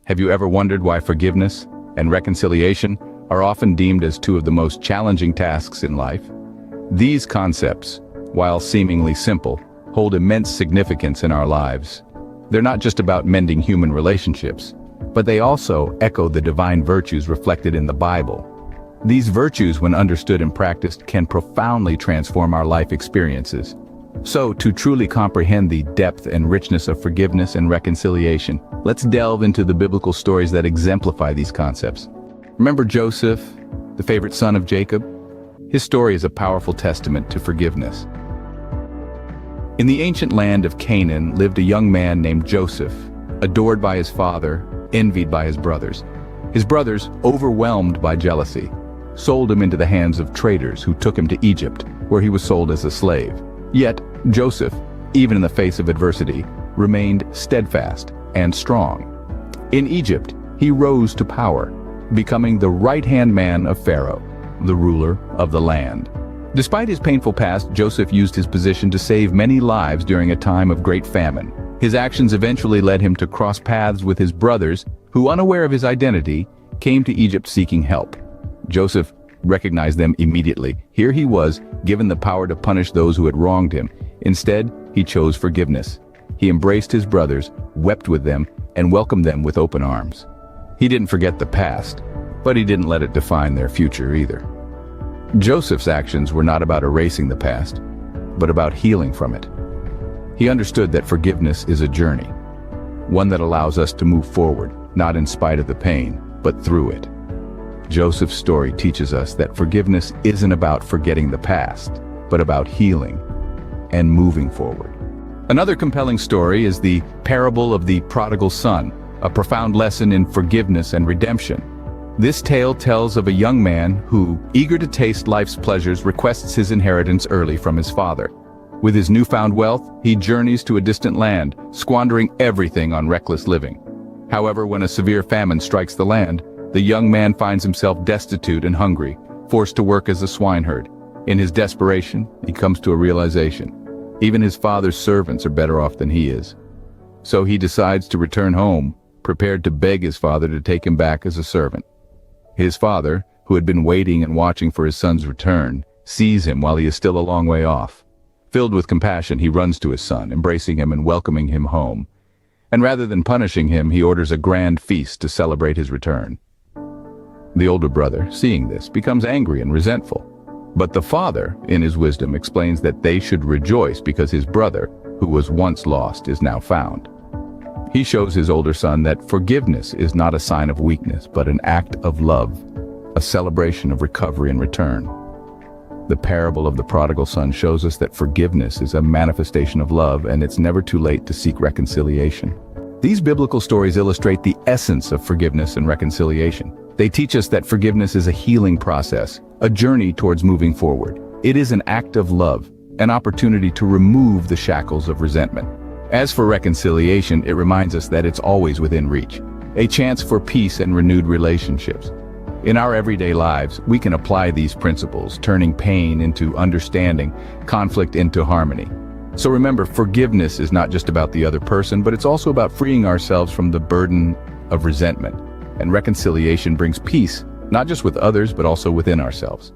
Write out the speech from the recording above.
Have you ever wondered why forgiveness and reconciliation are often deemed as two of the most challenging tasks in life? These concepts, while seemingly simple, hold immense significance in our lives. They're not just about mending human relationships, but they also echo the divine virtues reflected in the Bible. These virtues, when understood and practiced, can profoundly transform our life experiences. So, to truly comprehend the depth and richness of forgiveness and reconciliation, let's delve into the biblical stories that exemplify these concepts. Remember Joseph, the favorite son of Jacob? His story is a powerful testament to forgiveness. In the ancient land of Canaan lived a young man named Joseph, adored by his father, envied by his brothers. His brothers, overwhelmed by jealousy, sold him into the hands of traders who took him to Egypt, where he was sold as a slave. Yet, Joseph, even in the face of adversity, remained steadfast and strong. In Egypt, he rose to power, becoming the right-hand man of Pharaoh, the ruler of the land. Despite his painful past, Joseph used his position to save many lives during a time of great famine. His actions eventually led him to cross paths with his brothers, who, unaware of his identity, came to Egypt seeking help. Joseph recognized them immediately. Here he was, given the power to punish those who had wronged him. Instead, he chose forgiveness. He embraced his brothers, wept with them, and welcomed them with open arms. He didn't forget the past, but he didn't let it define their future either. Joseph's actions were not about erasing the past, but about healing from it. He understood that forgiveness is a journey, one that allows us to move forward, not in spite of the pain, but through it. Joseph's story teaches us that forgiveness isn't about forgetting the past, but about healing and moving forward. Another compelling story is the parable of the prodigal son, a profound lesson in forgiveness and redemption. This tale tells of a young man who, eager to taste life's pleasures, requests his inheritance early from his father. With his newfound wealth, he journeys to a distant land, squandering everything on reckless living. However, when a severe famine strikes the land, the young man finds himself destitute and hungry, forced to work as a swineherd. In his desperation, he comes to a realization. Even his father's servants are better off than he is. So he decides to return home, prepared to beg his father to take him back as a servant. His father, who had been waiting and watching for his son's return, sees him while he is still a long way off. Filled with compassion, he runs to his son, embracing him and welcoming him home. And rather than punishing him, he orders a grand feast to celebrate his return. The older brother, seeing this, becomes angry and resentful. But the father, in his wisdom, explains that they should rejoice because his brother, who was once lost, is now found. He shows his older son that forgiveness is not a sign of weakness, but an act of love, a celebration of recovery and return. The parable of the prodigal son shows us that forgiveness is a manifestation of love, and it's never too late to seek reconciliation. These biblical stories illustrate the essence of forgiveness and reconciliation. They teach us that forgiveness is a healing process, a journey towards moving forward. It is an act of love, an opportunity to remove the shackles of resentment. As for reconciliation, it reminds us that it's always within reach, a chance for peace and renewed relationships. In our everyday lives, we can apply these principles, turning pain into understanding, conflict into harmony. So remember, forgiveness is not just about the other person, but it's also about freeing ourselves from the burden of resentment. And reconciliation brings peace, not just with others, but also within ourselves.